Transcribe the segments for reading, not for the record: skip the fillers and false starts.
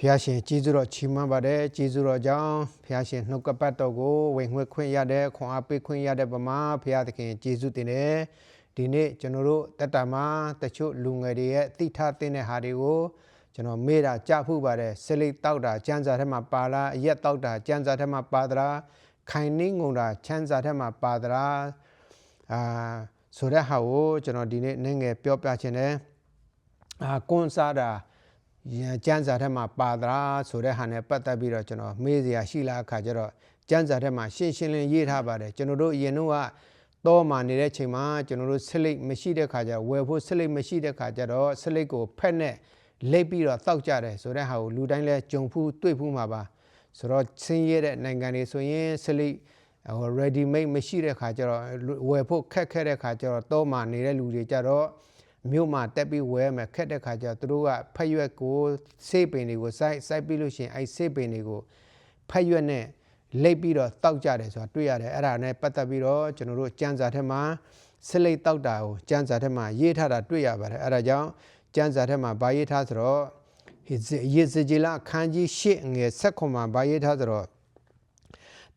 ဖျားရှင်ကျေးဇူးတော်ချီးမွမ်းပါတယ်ကျေးဇူးတော်ကြောင့်ဖျားရှင်နှုတ်ကပတ်တော်ကိုဝင်ခွင့်ခွင့်ရတဲ့ခွန်အားပေးခွင့်ရတဲ့ပမာဖျားသခင်ကျေးဇူးတင်တယ်ဒီနေ့ကျွန်တော်တို့တက်တာမှာတချို့လူငယ်တွေရဲ့တိထားတဲ့ဟာတွေကိုကျွန်တော်မေ့တာကြားဖူးပါတယ်ဆလိတ်တောက်တာကျန်းစာထဲမှာပါလားအရက်တောက်တာကျန်းစာထဲမှာပါသလားခိုင်နှင်းငုံတာချမ်းစာထဲမှာပါသလားဆိုတဲ့ဟာကိုကျွန်တော်ဒီနေ့နည်းငယ်ပြောပြချင်တယ်ကွန်စားတာကျန်းစာထဲမှာပါသလားဆိုတဲ့ဟာနဲ့ပတ်သက်ပြီးတော့ကျွန်တော်မေးစရာရှိလားအခါကျတော့ကျန်းစာထဲမှာရှင်းရှင်းလင်းရေးထားပါတယ်ကျွန်တော်တို့အရင်တော့မှနေတဲ့ချိန်မှာကျွန်တော်တို့ဆလိတ်မရှိတဲ့ခါကျဝယ်ဖို့ဆလိတ်မရှိတဲ့ခါကျတော့ဆလိတ်ကိုဖက်နဲ့လိပ်ပြီးတော့တောက်ကြတယ်ဆိုတဲ့ဟာကိုလူတိုင်းလဲကြုံဖူးတွေ့ဖူးမှာပါဆိုတော့ဆင်းရဲတဲ့နိုင်ငံတွေဆိုရင်ဆလိတ်ready made မရှိတဲ့ခါကျတော့ဝယ်ဖို့ခက်ခဲတဲ့ခါကျတော့မှနေတဲ့လူတွေကျတော့မြို့မှာတက်ပြီးဝဲမယ်ခက်တဲ့ခါကျသူတို့ကဖက်ရွက်ကိုဆေးပင်တွေကိုစိုက်ပြီးလို့ရှိရင်အဲဆေးပင်တွေကိုဖက်ရွက်နဲ့လိပ်ပြီးတော့တောက်ကြတယ်ဆိုတာတွေ့ရတယ်အဲ့ဒါနဲ့ပတ်သက်ပြီးတော့ကျွန်တော်တို့ကျန်းစာထဲမှာဆလိတ်တောက်တာကိုကျန်းစာထဲမှာရေးထားတာတွေ့ရပါတယ်အဲ့ဒါကြောင့်ကျန်းစာထဲမှာဗာရေးထားဆိုတော့ယေဇကျေလခန်းကြီး8ငယ်7မှာဗာရေးထားဆိုတော့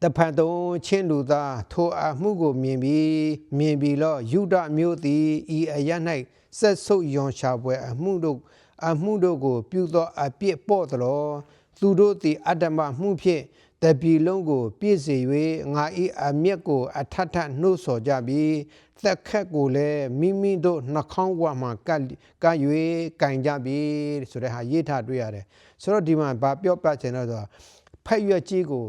တဖန်တုံချင်းလူသားထိုအမှုကိုမြင်ပြီးတော့ယုဒမျိုးသည်ဤအရ၌ဆက်ဆုပ်ယွန်ရှာပွဲအမှုတို့ကိုပြုသောအပြစ်ပေါ့သလောသူတို့သည်အတ္တမမှုဖြင့်တပြည်လုံးကိုပြည့်စေ၍ငါဤအမျက်ကိုအထထနှိုးဆော်ကြပြီးသက်ခက်ကိုလည်းမိမိတို့နှာခေါင်းဝမှာကပ်၍ကင်ကြပြီဆိုတဲ့ဟာရေးထားတွေ့ရတယ်ဆိုတော့ဒီမှာဗာပြောပြချင်တော့ဖက်ရွက်ကြီးကို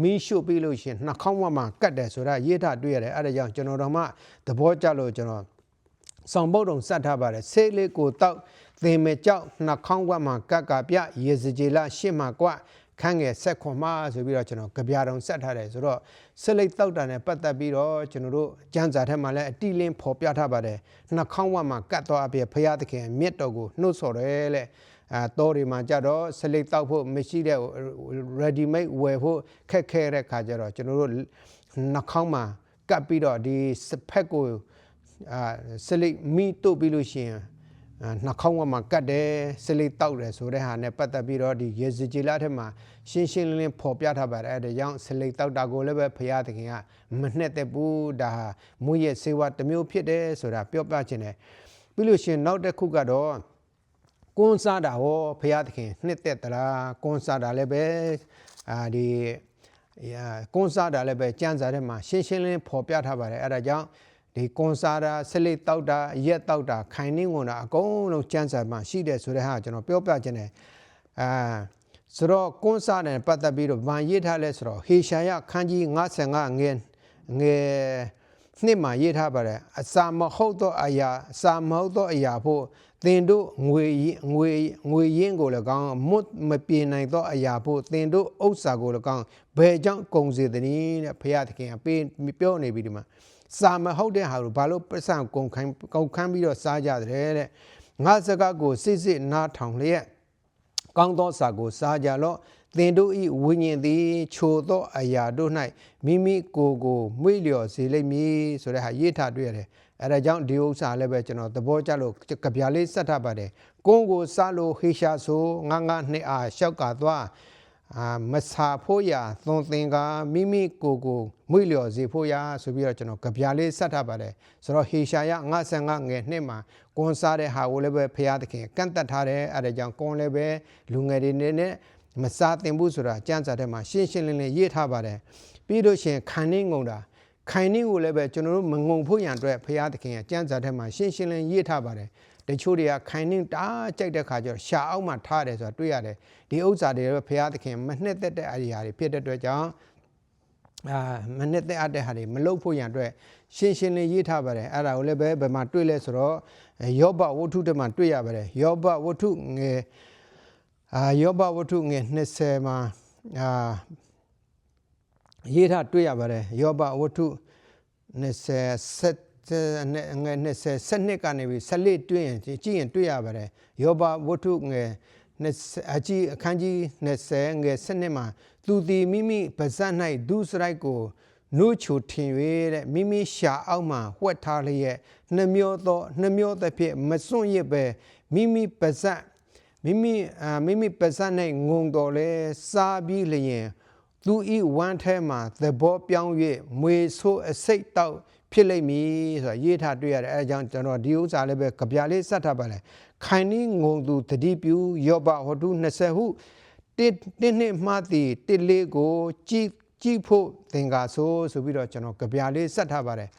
မီးရှို့ပြီးလို့ရှိရင်နှာခေါင်းဝမှာကတ်တယ်ဆိုတာရေးထားတွေ့ရတယ်အဲ့ဒါကြောင့်ကျွန်တော်တို့မှသဘောကျလို့ကျွန်တော်ဆောင်ပုတ်တုံစတ်ထားပါတယ်ဆေးလေးကိုတောက်သင်မဲ့ကြောက်နှာခေါင်းဝမှာကတ်ကပြရေစကြည်လရှစ်မှာကွခန်းငယ်ဆက်ခွန်မဆိုပြီးတော့ကျွန်တော်ကြပြတုံစတ်ထားတယ်ဆိုတော့ဆလိတ်တောက်တာနဲ့ပတ်သက်ပြီးတော့ကျွန်တော်တို့ကျမ်းစာထဲမှာလည်းအတိလင်းဖော်ပြထားပါတယ်နှာခေါင်းဝမှာကတ်တော့အပြည့်ဖရာသခင်မြတ်တော်ကိုနှုတ်ဆော်တယ်လေတော်တွေမှာကြတော့ဆလိတ်တောက်ဖို့မရှိတဲ့ ready made ဝယ်ဖို့ခက်ခဲတဲ့ခါကျတော့ကျွန်တော်တို့နှာခေါင်းမှာကပ်ပြီးတော့ဒီဖက်ကိုဆလိတ်မီတို့ပြီးလို့ရှိရင်နှာခေါင်းမှာကတ်တယ်ဆလိတ်တောက်တယ်ဆိုတဲ့ဟာနဲ့ပတ်သက်ပြီးတော့ဒီယေဇကျေလထဲမှာရှင်းရှင်းလင်းလင်းဖော်ပြထားပါတယ်အဲ့ဒါကြောင့်ဆလိတ်တောက်တာကိုလည်းပဲဘုရားသခင်ကမနှက်တဲ့ဘူးဒါဟာမူရဲ့စေဝါတစ်မျိုးဖြစ်တယ်ဆိုတာပြောပြခြင်းတယ်ပြီးလို့ရှိရင်နောက်တစ်ခုကတော့ကွန်စားတာဟောဘုရားသခင်နှစ်သက်သလားကွန်စားတာလည်းပဲဒီကွန်စားတာလည်းပဲကျမ်းစာထဲမှာရှင်းရှင်းလင်းဖော်ပြထားပါတယ်အဲ့ဒါကြောင့်ဒီကွန်စားတာဆလိတ်တောက်တာရက်တောက်တာခိုင်နှင်းဝင်တာအကုန်လုံးကျမ်းစာမှာရှိတယ်ဆိုတဲ့ဟာကျွန်တော်ပြောပြခြင်းတယ်ဆိုတော့ကွန်စားတယ်ပတ်သက်ပြီးတော့ဗန်ရေးထားလဲဆိုတော့ဟေရှာယခန်းကြီး55ငယ်နှစ်မှာရေးထားပါတယ်အစာမဟုတ်သောအရာဖို့သင်တို့ငွေရင်းကို၎င်းမွတ်မပြေနိုင်သောအရာဖို့သင်တို့ဥစ္စာကို၎င်းဘယ်ကြောင့်ကုန်စေသနည်းတဲ့ဘုရားသခင်ကပြောနေပြီဒီမှာစာမဟုတ်တဲ့ဟာကိုဘာလို့ပတ်စံကုန်ခန်းပြီးတော့စားကြတယ်တဲ့ငါစကားကိုစစ်နားထောင်လျက်ကောင်းသောစာကိုစားကြလော့သင်တို့၏ဝိညာဉ်သည်ချိုသောအရာတို့၌မိမိကိုယ်မွေ့လျော်စေလိမ့်မည်ဆိုတဲ့ဟာရေးထားတွေ့ရတယ်အဲ့ဒါကြောင့်ဒီဥစ္စာလည်းပဲကျွန်တော်သဘောကျလို့ကြပြလေးဆက်ထားပါတယ်ကိုယ်ကိုစားလို့ဟေရှာဆိုငါနှစ်အားလျှောက်ကသွားမစာဖို့ရသွန်သင်ကမိမိကိုယ်မွေ့လျော်စေဖို့ရဆိုပြီးတော့ကျွန်တော်ကြပြလေးဆက်ထားပါတယ်ဆိုတော့ဟေရှာယ55ငယ်နှစ်မှာကွန်စားတဲ့ဟာကိုလည်းပဲဘုရားသခင်ကန့်သက်ထားတယ်အဲ့ဒါကြောင့်ကွန်လည်းပဲလူငယ်တွေနဲ့မစားသင်ဘူးဆိုတာကျမ်းစာထဲမှာရှင်းရှင်းလင်းလင်းရေးထားပါတယ်ပြီးလို့ရှိရင်ခိုင်နှင်းငုံတာခိုင်နှင်းကိုလည်းပဲကျွန်တော်တို့မငုံဖို့ရန်အတွက်ဘုရားသခင်ကကျမ်းစာထဲမှာရှင်းရှင်းလင်းရေးထားပါတယ်တချို့တွေကခိုင်နှင်းတားကြိုက်တဲ့ခါကျတော့ရှာအောက်မှာထားတယ်ဆိုတာတွေ့ရတယ်ဒီဥစ္စာတွေလည်းဘုရားသခင်မနှစ်သက်တဲ့အရာတွေဖြစ်တဲ့အတွက်ကြောင့်မနှစ်သက်တဲ့ဟာတွေမလုပ်ဖို့ရန်အတွက်ရှင်းရှင်းလင်းရေးထားပါတယ်အဲ့ဒါကိုလည်းပဲဘယ်မှာတွေ့လဲဆိုတော့ယောဘဝတ္ထုထဲမှာတွေ့ရပါတယ်ယောဘဝတ္ထုငယ်20မှာရေးထားတွေ့ရပါတယ်ယောဘဝတ္ထု20ကနေပြီး14တွေ့ရင်ကြည့်ရင်တွေ့ရပါတယ်ယောဘဝတ္ထုငယ်အခန်းကြီး20ငယ်12မှာသူသည်မိမိပါးစပ်၌ဒုစရိုက်ကိုနှုတ်ချိုထင်၍တဲ့မိမိရှာအောက်မှာဝှက်ထားလျက်နှမျောသဖြင့်မစွန့်ရစ်ပဲမိမိပါးစပ် မိပတ်စံနဲ့ငုံတော်လဲစားပြီးလျင်သူဤဝမ်းထဲမှာသဘောပြောင်း၍မွေဆိုးအစိတ်တောက်ဖြစ်လိမ့်မည်ဆိုတော့ရေးထားတွေ့ရတယ်အဲဒါကြောင့်ကျွန်တော်ဒီဥစ္စာလည်းပဲကြပြလေးစတ်ထားပါလေခိုင်နီးငုံသူတတိပြူယောဘဟောတု20ဟုတစ်နှစ်မှသည်တစ်လေးကိုကြည့်ဖို့သင်္ကာဆိုပြီးတော့ကျွန်တော်ကြပြလေးစတ်ထားပါတယ်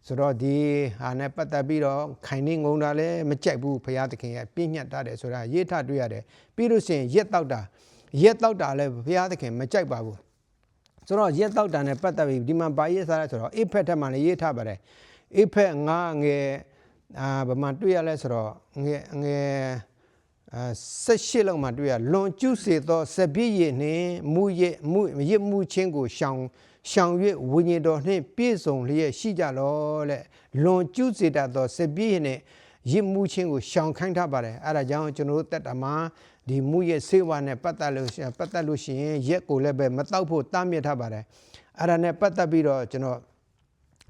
ဆိုတော့ဒီဟာနဲ့ပတ်သက်ပြီးတော့ခိုင်နေငုံတာလည်းမကြိုက်ဘူးဘုရားသခင်ရဲ့ပြည့်ညတ်ထားတယ်ဆိုတာရေးထားတွေ့ရတယ်ပြီးလို့ရှိရင်ရက်တောက်တာလည်းဘုရားသခင်မကြိုက်ပါဘူးဆိုတော့ရက်တောက်တာနဲ့ပတ်သက်ပြီးဒီမှာဘာရေးစားလဲဆိုတော့အိဖက်ထက်မှလည်းရေးထားပါတယ်အိဖက်ငါငယ်ဘာမှတွေ့ရလဲဆိုတော့ငယ်18လောက်မှတွေ့ရလွန်ကျူးစေသောစပြည့်ရည်နှင့်မူရစ်မှုချင်းကိုရှောင်၍ဝိညာဉ်တော်နှင့်ပြည့်စုံလျက်ရှိကြလောတဲ့လွန်ကျူးစေတတ်သောစပြည့်ရည်နှင့်ရစ်မှုချင်းကိုရှောင်ခိုင်းထားပါတယ်အဲဒါကြောင့်ကျွန်တော်တို့တက်တာမှာဒီမူရစ်ဆေးဝါးနဲ့ပတ်သက်လို့ရှိရင်ရက်ကိုလည်းပဲမတောက်ဖို့တားမြစ်ထားပါတယ်အဲ့ဒါနဲ့ပတ်သက်ပြီးတော့ကျွန်တော်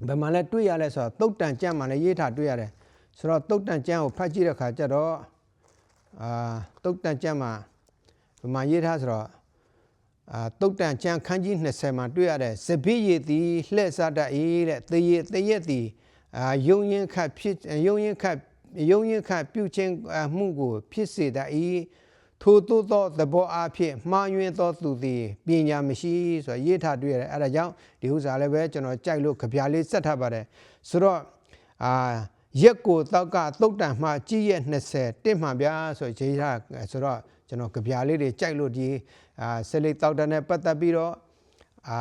ဘယ်မှာလဲတွေ့ရလဲဆိုတော့တုတ်တန်ကျမ်းမှာလည်းရေးထားတွေ့ရတယ်ဆိုတော့တုတ်တန်ကျမ်းကိုဖတ်ကြည့်တဲ့အခါကျတော့တုတ်တန်ကျမ်းမှာဘယ်မှာရေးထားဆိုတော့တုတ်တန်ကျမ်းခန်းကြီး20မှာတွေ့ရတဲ့စပည့်ရည်သည်လှဲ့စားတတ်၏တဲ့တရက်သည်ယုံရင်ခတ်ပြုခြင်းမှုကိုဖြစ်စေတတ်၏ထိုသို့သောသဘောအားဖြင့်မှားယွင်းသောသူသည်ပညာမရှိဆိုရေးထားတွေ့ရတယ်အဲဒါကြောင့်ဒီဥစ္စာလည်းပဲကျွန်တော်ကြိုက်လို့ကြပြလေးစက်ထားပါတယ်ဆိုတော့ရက်ကိုတောက်ကတုတ်တန်မှကြီးရက်20တစ်မှဗျာဆိုရေးထားဆိုတော့ကျွန်တော်ကြပြလေးတွေကြိုက်လို့ဒီဆလိတောက်တန်နဲ့ပတ်သက်ပြီးတော့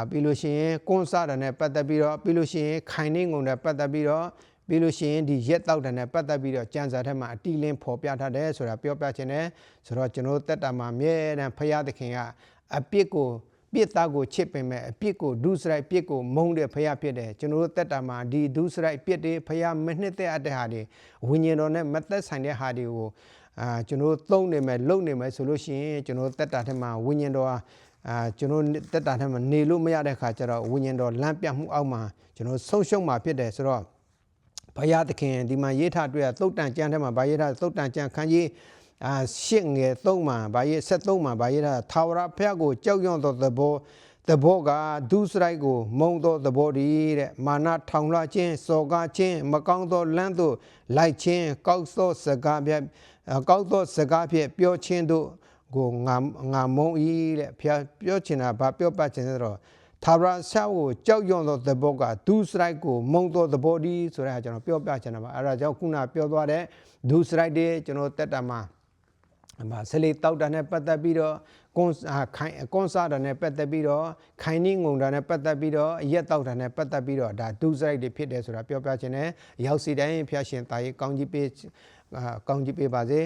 ပြီးလို့ရှိရင်ကွန်းစားတန်နဲ့ပတ်သက်ပြီးတော့ပြီးလို့ရှိရင်ခိုင်နေငုံနဲ့ပတ်သက်ပြီးတော့ပြီးလို့ရှိရင်ဒီရက်တောက်တန်နဲ့ပတ်သက်ပြီးတော့ကျမ်းစာထဲမှာအတိလင်းဖော်ပြထားတယ်ဆိုတာပြောပြခြင်းနဲ့ဆိုတော့ကျွန်တော်တက်တာမှာအမြဲတမ်းဖရာသခင်ကအပြစ်ကိုပြစ်သားကိုချစ်ပင်မဲ့အပြစ်ကိုဒုစရိုက်ပြစ်ကိုမုန်းတဲ့ဖရာဖြစ်တယ်ကျွန်တော်တက်တာမှာဒီဒုစရိုက်ပြစ်တွေဖရာမနှစ်သက်အပ်တဲ့ဟာတွေဝိညာဉ်တော်နဲ့မသက်ဆိုင်တဲ့ဟာတွေကိုကျွန်တော်သုံးနေမယ်လုပ်နေမယ်ဆိုလို့ရှိရင်ကျွန်တော်တက်တာထဲမှာဝိညာဉ်တော်ကျွန်တော်တက်တာထဲမှာနေလို့မရတဲ့ခါကျတော့ဝိညာဉ်တော်လမ်းပြမှုအောက်မှာကျွန်တော်ဆုံးရှုံးမှာဖြစ်တယ်ဆိုတော့ဘုရားသခင်ဒီမှာရေးထားတွေ့သုတ်တန်ကျမ်းထဲမှာဗာရေးထားသုတ်တန်ကျမ်းခန်းကြီး8ငယ်3မှာဗာရေး73မှာဗာရေးထားထာဝရဘုရားကိုကြောက်ရွံ့သောသဘောကဒုစရိုက်ကိုမုံသောသဘောတည်းတဲ့မာနထောင်လွှခြင်းစော်ကားခြင်းမကောင်းသောလမ်းသို့လိုက်ခြင်းကောက်သောစကားဖြင့်ပြောခြင်းတို့ကိုငါမုံဤတဲ့ဘုရားပြောချင်တာဗာပြောပတ်ခြင်းဆိုတော့ထာဝရဆရာကိုကြောက်ရွံ့သောသဘောကဒုစရိုက်ကိုမုံသောသဘောတည်းဆိုတာကျွန်တော်ပြောပြချင်တာပါအဲဒါကြောင့်ခုနပြောသွားတဲ့ဒုစရိုက်တွေကျွန်တော်တက်တာမှာဆလေတောက်တာနဲ့ပတ်သက်ပြီးတော့ကွန်ဆာတာနဲ့ပတ်သက်ပြီးတော့ခိုင်နီးငုံတာနဲ့ပတ်သက်ပြီးတော့ရက်တောက်တာနဲ့ပတ်သက်ပြီးတော့ဒါဒုစရိုက်တွေဖြစ်တယ်ဆိုတာပြောပြချင်တယ်ရောက်စီတိုင်းဖျားရှင်တာရေးကောင်းကြီးပေးပါစေ